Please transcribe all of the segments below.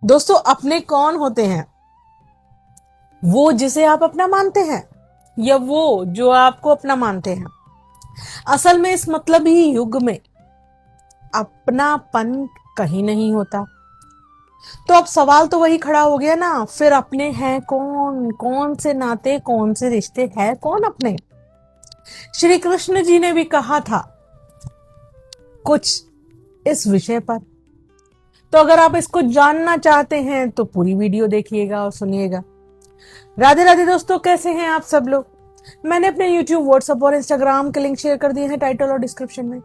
दोस्तों, अपने कौन होते हैं? वो जिसे आप अपना मानते हैं या वो जो आपको अपना मानते हैं? असल में इस मतलबी युग में अपनापन कहीं नहीं होता। तो अब सवाल तो वही खड़ा हो गया ना, फिर अपने हैं कौन? कौन से नाते, कौन से रिश्ते हैं कौन अपने? श्री कृष्ण जी ने भी कहा था कुछ इस विषय पर। तो अगर आप इसको जानना चाहते हैं तो पूरी वीडियो देखिएगा और सुनिएगा। राधे राधे दोस्तों, कैसे हैं आप सब लोग? मैंने अपने YouTube, WhatsApp और Instagram के लिंक शेयर कर दिए हैं टाइटल और डिस्क्रिप्शन में।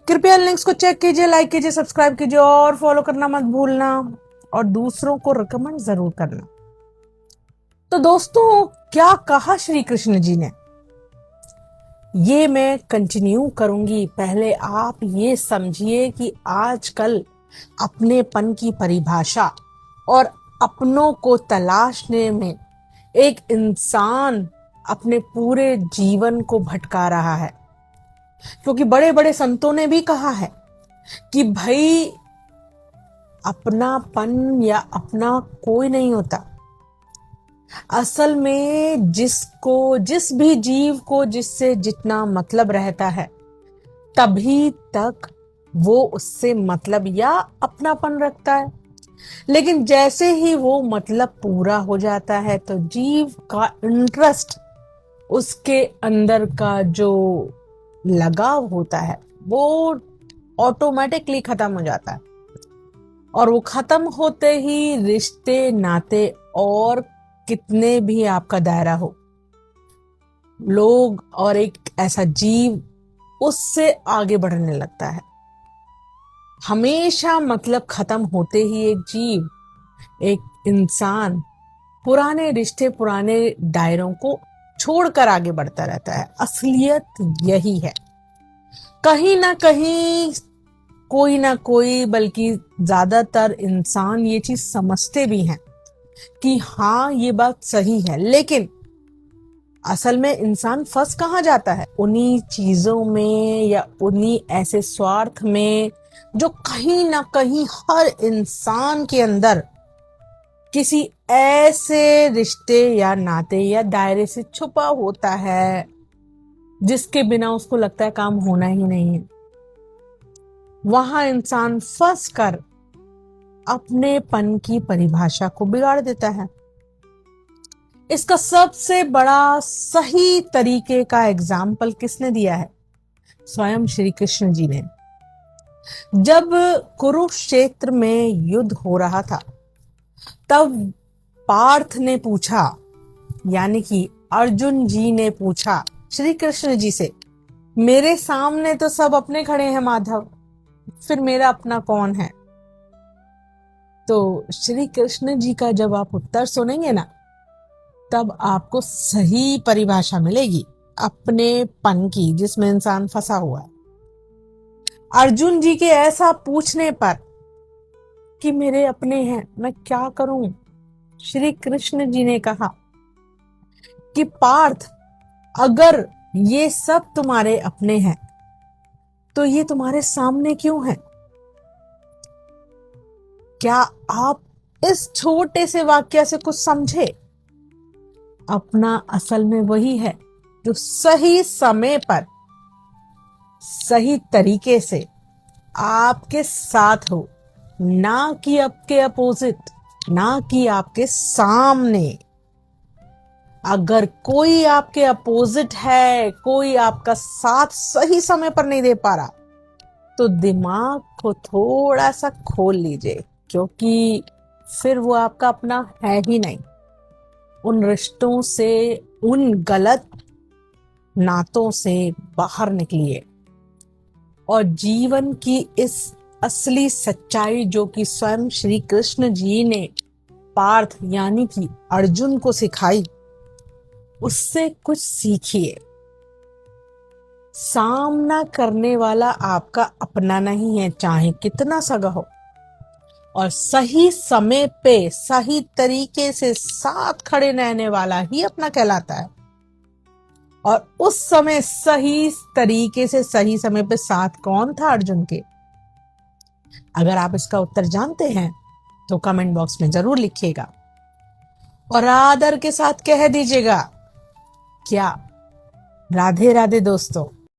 कृपया लिंक्स को चेक कीजिए, लाइक कीजिए, सब्सक्राइब कीजिए और फॉलो करना मत भूलना, और दूसरों को रिकमेंड जरूर करना। तो दोस्तों, क्या कहा श्री कृष्ण जी ने, ये मैं कंटिन्यू करूंगी। पहले आप ये समझिए कि आजकल अपनेपन की परिभाषा और अपनों को तलाशने में एक इंसान अपने पूरे जीवन को भटका रहा है। क्योंकि बड़े बड़े संतों ने भी कहा है कि भाई, अपनापन या अपना कोई नहीं होता। असल में जिस भी जीव को जिससे जितना मतलब रहता है, तभी तक वो उससे मतलब या अपनापन रखता है। लेकिन जैसे ही वो मतलब पूरा हो जाता है तो जीव का इंटरेस्ट, उसके अंदर का जो लगाव होता है, वो ऑटोमेटिकली खत्म हो जाता है। और वो खत्म होते ही रिश्ते नाते और कितने भी आपका दायरा हो, लोग और एक ऐसा जीव उससे आगे बढ़ने लगता है। हमेशा मतलब खत्म होते ही एक जीव, एक इंसान पुराने रिश्ते, पुराने दायरों को छोड़कर आगे बढ़ता रहता है। असलियत यही है। कहीं ना कहीं कोई ना कोई, बल्कि ज्यादातर इंसान ये चीज समझते भी हैं कि हाँ, ये बात सही है। लेकिन असल में इंसान फंस कहाँ जाता है? उन्हीं चीजों में या उन्हीं ऐसे स्वार्थ में जो कहीं ना कहीं हर इंसान के अंदर किसी ऐसे रिश्ते या नाते या दायरे से छुपा होता है जिसके बिना उसको लगता है काम होना ही नहीं है। वहां इंसान फंस कर अपनेपन की परिभाषा को बिगाड़ देता है। इसका सबसे बड़ा सही तरीके का एग्जाम्पल किसने दिया है? स्वयं श्री कृष्ण जी ने। जब कुरुक्षेत्र में युद्ध हो रहा था, तब पार्थ ने पूछा, यानी कि अर्जुन जी ने पूछा श्री कृष्ण जी से, मेरे सामने तो सब अपने खड़े हैं माधव, फिर मेरा अपना कौन है? तो श्री कृष्ण जी का जब आप उत्तर सुनेंगे ना, तब आपको सही परिभाषा मिलेगी अपनेपन की, जिसमें इंसान फंसा हुआ है। अर्जुन जी के ऐसा पूछने पर कि मेरे अपने हैं, मैं क्या करूं, श्री कृष्ण जी ने कहा कि पार्थ, अगर ये सब तुम्हारे अपने हैं तो ये तुम्हारे सामने क्यों है? क्या आप इस छोटे से वाक्य से कुछ समझे? अपना असल में वही है जो सही समय पर सही तरीके से आपके साथ हो, ना कि आपके अपोजिट, ना कि आपके सामने। अगर कोई आपके अपोजिट है, कोई आपका साथ सही समय पर नहीं दे पा रहा, तो दिमाग को थोड़ा सा खोल लीजिए, क्योंकि फिर वो आपका अपना है ही नहीं। उन रिश्तों से, उन गलत नातों से बाहर निकलिए और जीवन की इस असली सच्चाई, जो कि स्वयं श्री कृष्ण जी ने पार्थ यानी कि अर्जुन को सिखाई, उससे कुछ सीखिए। सामना करने वाला आपका अपना नहीं है, चाहे कितना सगा हो, और सही समय पे सही तरीके से साथ खड़े रहने वाला ही अपना कहलाता है। और उस समय सही तरीके से सही समय पे साथ कौन था अर्जुन के? अगर आप इसका उत्तर जानते हैं तो कमेंट बॉक्स में जरूर लिखिएगा और आदर के साथ कह दीजिएगा क्या। राधे राधे दोस्तों।